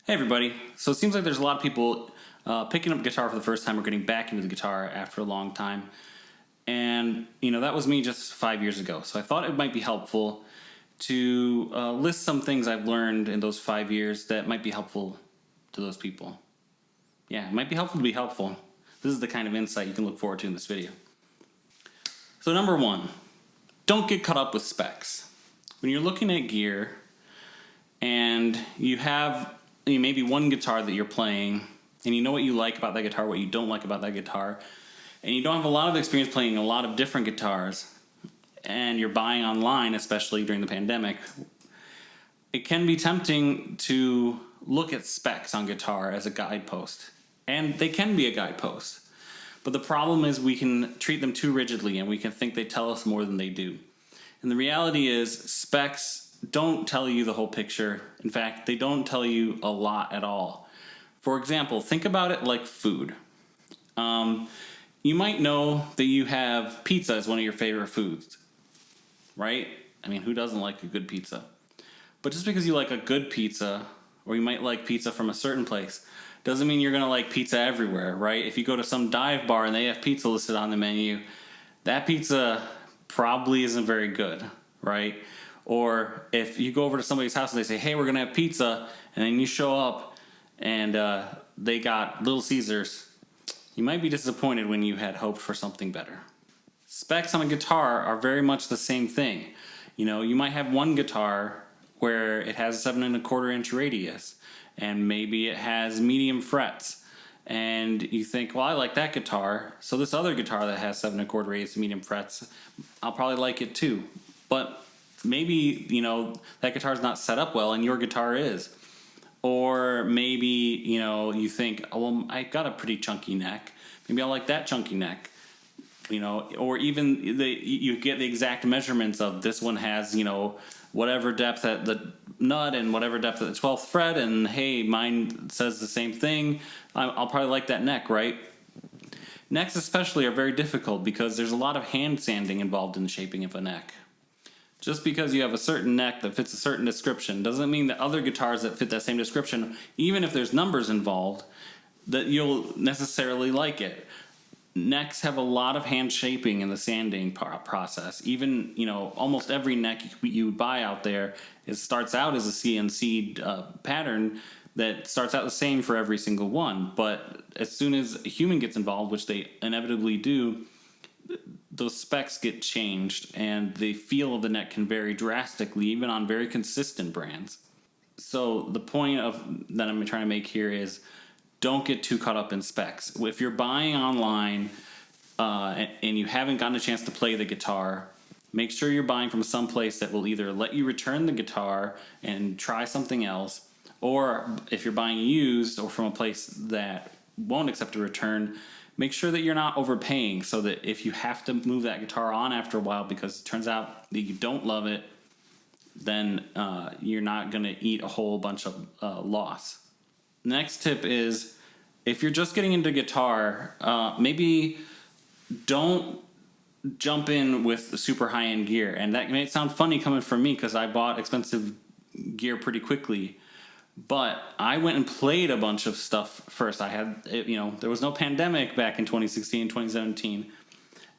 Hey everybody. So it seems like there's a lot of people picking up guitar for the first time or getting back into the guitar after a long time. And, that was me just 5 years ago. So I thought it might be helpful to list some things I've learned in those 5 years that might be helpful to those people. Yeah, it might be helpful to be helpful. This is the kind of insight you can look forward to in this video. So number one, don't get caught up with specs. When you're looking at gear and you have maybe one guitar that you're playing and you know what you like about that guitar, what you don't like about that guitar, and you don't have a lot of experience playing a lot of different guitars, and you're buying online, especially during the pandemic, it can be tempting to look at specs on guitar as a guidepost. And they can be a guidepost. But the problem is we can treat them too rigidly and we can think they tell us more than they do. And the reality is specs don't tell you the whole picture. In fact, they don't tell you a lot at all. For example, think about it like food. You might know that you have pizza as one of your favorite foods, right? I mean, who doesn't like a good pizza? But just because you like a good pizza, or you might like pizza from a certain place, doesn't mean you're going to like pizza everywhere, right? If you go to some dive bar and they have pizza listed on the menu, that pizza probably isn't very good, right? Or if you go over to somebody's house and they say, hey, we're going to have pizza, and then you show up and they got Little Caesars, you might be disappointed when you had hoped for something better. Specs on a guitar are very much the same thing. You might have one guitar where it has a 7¼ inch radius, and maybe it has medium frets, and you think, well, I like that guitar, so this other guitar that has 7¼ radius and medium frets, I'll probably like it too. But maybe, that guitar's not set up well and your guitar is. Or maybe, you think, oh, well, I got a pretty chunky neck. Maybe I like that chunky neck. Or even you get the exact measurements of this one has, whatever depth at the nut and whatever depth at the 12th fret, and hey, mine says the same thing. I'll probably like that neck, right? Necks especially are very difficult because there's a lot of hand sanding involved in the shaping of a neck. Just because you have a certain neck that fits a certain description doesn't mean that other guitars that fit that same description, even if there's numbers involved, that you'll necessarily like it. Necks have a lot of hand shaping in the sanding process. Even, almost every neck you buy out there, it starts out as a CNC pattern that starts out the same for every single one. But as soon as a human gets involved, which they inevitably do, those specs get changed and the feel of the neck can vary drastically, even on very consistent brands. So the point that I'm trying to make here is don't get too caught up in specs. If you're buying online and you haven't gotten a chance to play the guitar, make sure you're buying from some place that will either let you return the guitar and try something else, or if you're buying used or from a place that won't accept a return, make sure that you're not overpaying so that if you have to move that guitar on after a while because it turns out that you don't love it, then you're not going to eat a whole bunch of loss. Next tip is, if you're just getting into guitar, maybe don't jump in with super high-end gear. And that may sound funny coming from me because I bought expensive gear pretty quickly. But I went and played a bunch of stuff first. There was no pandemic back in 2016, 2017.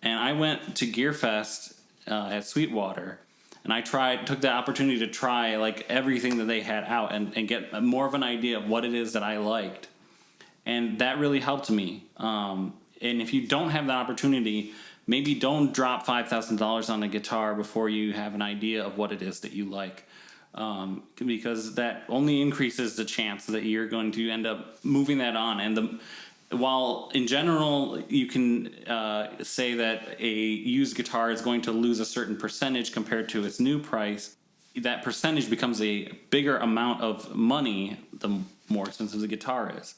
And I went to Gear Fest at Sweetwater. And I took the opportunity to try like everything that they had out and get more of an idea of what it is that I liked. And that really helped me. And if you don't have that opportunity, maybe don't drop $5,000 on a guitar before you have an idea of what it is that you like. Because that only increases the chance that you're going to end up moving that on. And while in general you can say that a used guitar is going to lose a certain percentage compared to its new price, that percentage becomes a bigger amount of money the more expensive the guitar is.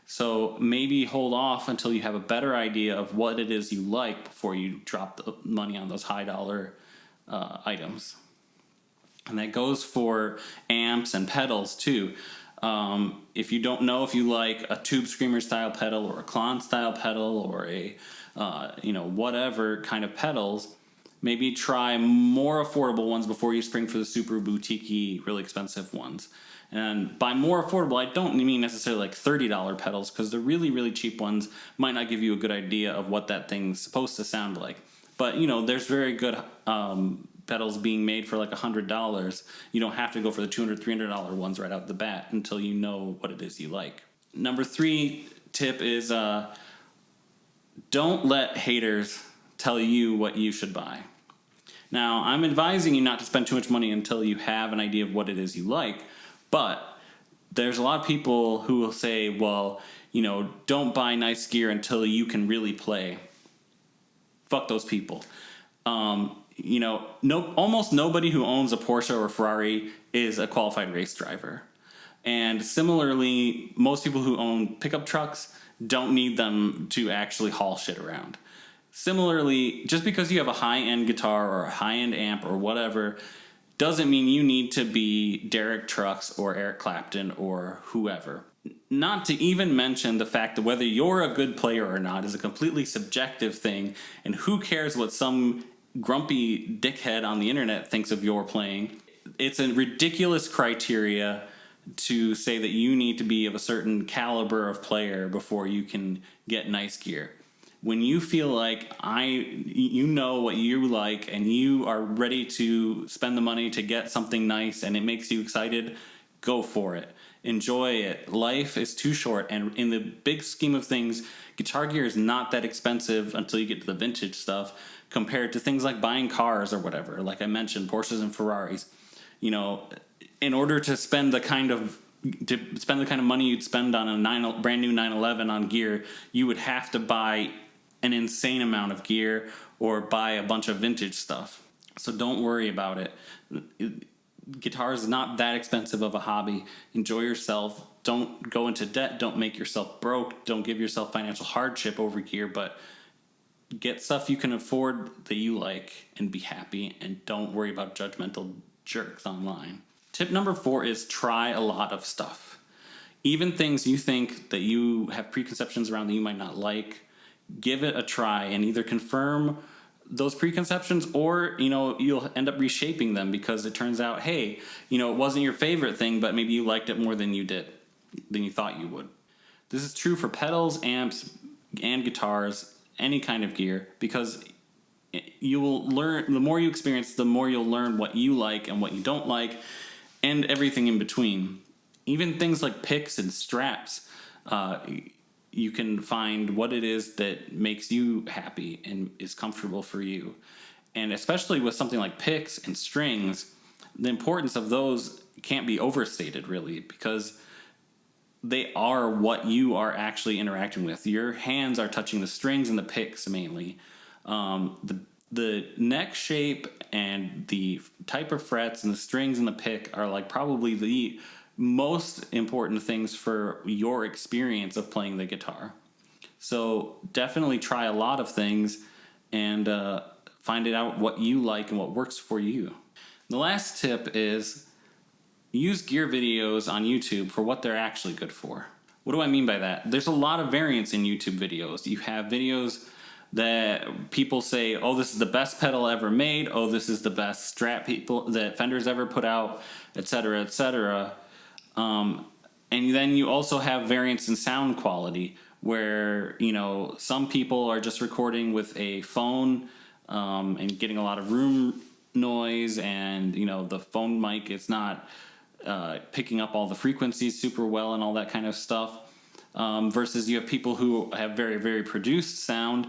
So maybe hold off until you have a better idea of what it is you like before you drop the money on those high dollar items. And that goes for amps and pedals too. If you don't know if you like a Tube Screamer style pedal or a Klon style pedal or a whatever kind of pedals, maybe try more affordable ones before you spring for the super boutique-y, really expensive ones. And by more affordable, I don't mean necessarily like $30 pedals, because the really, really cheap ones might not give you a good idea of what that thing's supposed to sound like. But, there's very good pedals being made for like $100. You don't have to go for the $200, $300 ones right out the bat until you know what it is you like. Number 3 tip is don't let haters tell you what you should buy. Now, I'm advising you not to spend too much money until you have an idea of what it is you like, but there's a lot of people who will say, well, don't buy nice gear until you can really play. Fuck those people. Almost nobody who owns a Porsche or a Ferrari is a qualified race driver. And similarly, most people who own pickup trucks don't need them to actually haul shit around. Similarly, just because you have a high-end guitar or a high-end amp or whatever doesn't mean you need to be Derek Trucks or Eric Clapton or whoever. Not to even mention the fact that whether you're a good player or not is a completely subjective thing, and who cares what some grumpy dickhead on the internet thinks of your playing. It's a ridiculous criteria to say that you need to be of a certain caliber of player before you can get nice gear. When you feel like you know what you like and you are ready to spend the money to get something nice and it makes you excited, go for it. Enjoy it. Life is too short, and in the big scheme of things, guitar gear is not that expensive until you get to the vintage stuff compared to things like buying cars or whatever. Like I mentioned, Porsches and Ferraris. In order to spend the kind of money you'd spend on a brand new 911 on gear, you would have to buy an insane amount of gear or buy a bunch of vintage stuff. So don't worry about it. Guitar is not that expensive of a hobby. Enjoy yourself. Don't go into debt. Don't make yourself broke. Don't give yourself financial hardship over gear, but get stuff you can afford that you like and be happy, and don't worry about judgmental jerks online. Tip number 4 is try a lot of stuff. Even things you think that you have preconceptions around that you might not like, give it a try and either confirm those preconceptions or, you'll end up reshaping them because it turns out, hey, it wasn't your favorite thing, but maybe you liked it more than you thought you would. This is true for pedals, amps, and guitars, any kind of gear, because you will learn, the more you experience, the more you'll learn what you like and what you don't like, and everything in between. Even things like picks and straps, you can find what it is that makes you happy and is comfortable for you. And especially with something like picks and strings, the importance of those can't be overstated, really, because they are what you are actually interacting with. Your hands are touching the strings and the picks mainly. The neck shape and the type of frets and the strings and the pick are like probably the most important things for your experience of playing the guitar. So definitely try a lot of things and find out what you like and what works for you. The last tip is use gear videos on YouTube for what they're actually good for. What do I mean by that? There's a lot of variance in YouTube videos. You have videos that people say, oh, this is the best pedal ever made. Oh, this is the best Strat that Fender's ever put out, etc., etc. And then you also have variance in sound quality where, some people are just recording with a phone and getting a lot of room noise, and, the phone mic is not picking up all the frequencies super well and all that kind of stuff. Versus you have people who have very, very produced sound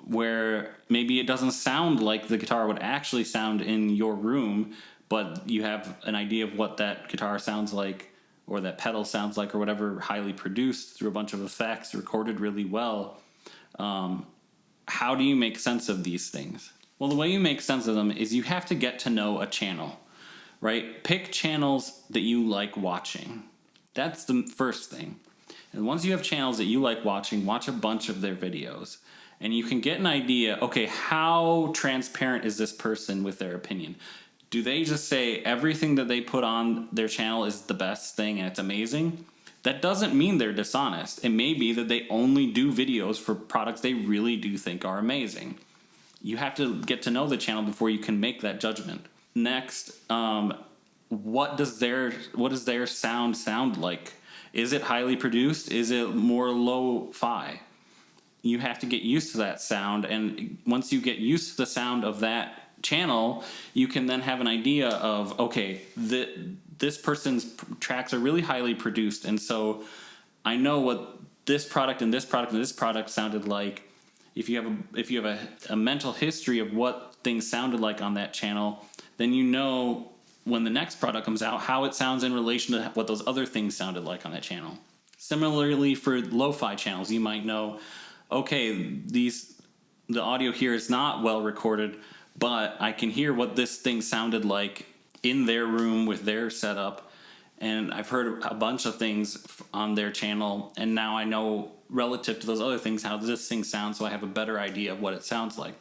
where maybe it doesn't sound like the guitar would actually sound in your room, but you have an idea of what that guitar sounds like or that pedal sounds like or whatever, highly produced through a bunch of effects, recorded really well. How do you make sense of these things? Well, the way you make sense of them is you have to get to know a channel, right? Pick channels that you like watching. That's the first thing. And once you have channels that you like watching, watch a bunch of their videos. And you can get an idea, okay, how transparent is this person with their opinion? Do they just say everything that they put on their channel is the best thing and it's amazing? That doesn't mean they're dishonest. It may be that they only do videos for products they really do think are amazing. You have to get to know the channel before you can make that judgment. Next, what does their sound like? Is it highly produced? Is it more lo-fi? You have to get used to that sound, and once you get used to the sound of that channel, you can then have an idea of, okay, this person's tracks are really highly produced, and so I know what this product and this product and this product sounded like. If you have a mental history of what things sounded like on that channel, then you know when the next product comes out how it sounds in relation to what those other things sounded like on that channel. Similarly, for lo-fi channels, you might know, okay, the audio here is not well recorded, but I can hear what this thing sounded like in their room with their setup, and I've heard a bunch of things on their channel, and now I know relative to those other things how this thing sounds, so I have a better idea of what it sounds like.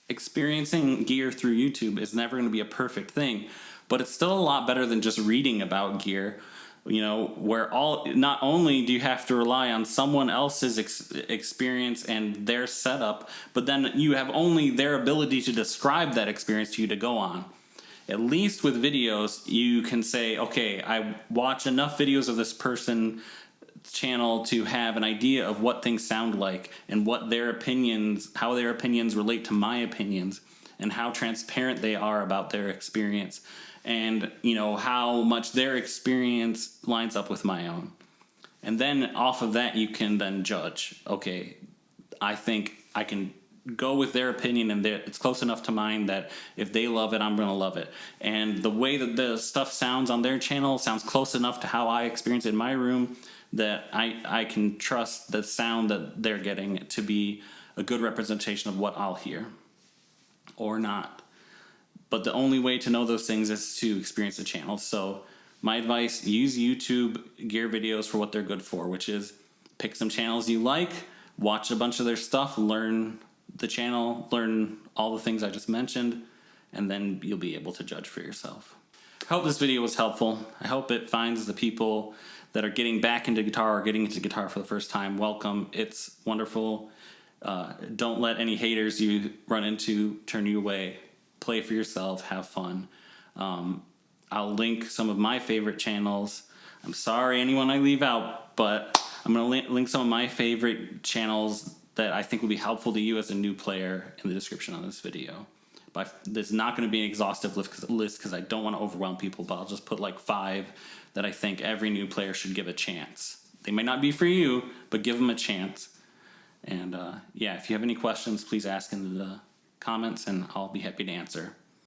Experiencing gear through YouTube is never going to be a perfect thing, but it's still a lot better than just reading about gear. Where not only do you have to rely on someone else's experience and their setup, but then you have only their ability to describe that experience to you to go on. At least with videos, you can say, okay, I watch enough videos of this person channel to have an idea of what things sound like and how their opinions relate to my opinions, and how transparent they are about their experience, and how much their experience lines up with my own. And then off of that, you can then judge, okay, I think I can go with their opinion, and it's close enough to mine that if they love it, I'm going to love it. And the way that the stuff sounds on their channel sounds close enough to how I experience it in my room that I can trust the sound that they're getting to be a good representation of what I'll hear or not. But the only way to know those things is to experience the channel. So my advice, use YouTube gear videos for what they're good for, which is pick some channels you like, watch a bunch of their stuff, learn the channel, learn all the things I just mentioned, and then you'll be able to judge for yourself. I hope this video was helpful. I hope it finds the people that are getting back into guitar or getting into guitar for the first time welcome. It's wonderful. Don't let any haters you run into turn you away. Play for yourself, have fun. I'll link some of my favorite channels. I'm sorry anyone I leave out, but I'm going to link some of my favorite channels that I think will be helpful to you as a new player in the description on this video. But there's not going to be an exhaustive list because I don't want to overwhelm people, but I'll just put like 5 that I think every new player should give a chance. They may not be for you, but give them a chance. And if you have any questions, please ask in the comments, and I'll be happy to answer.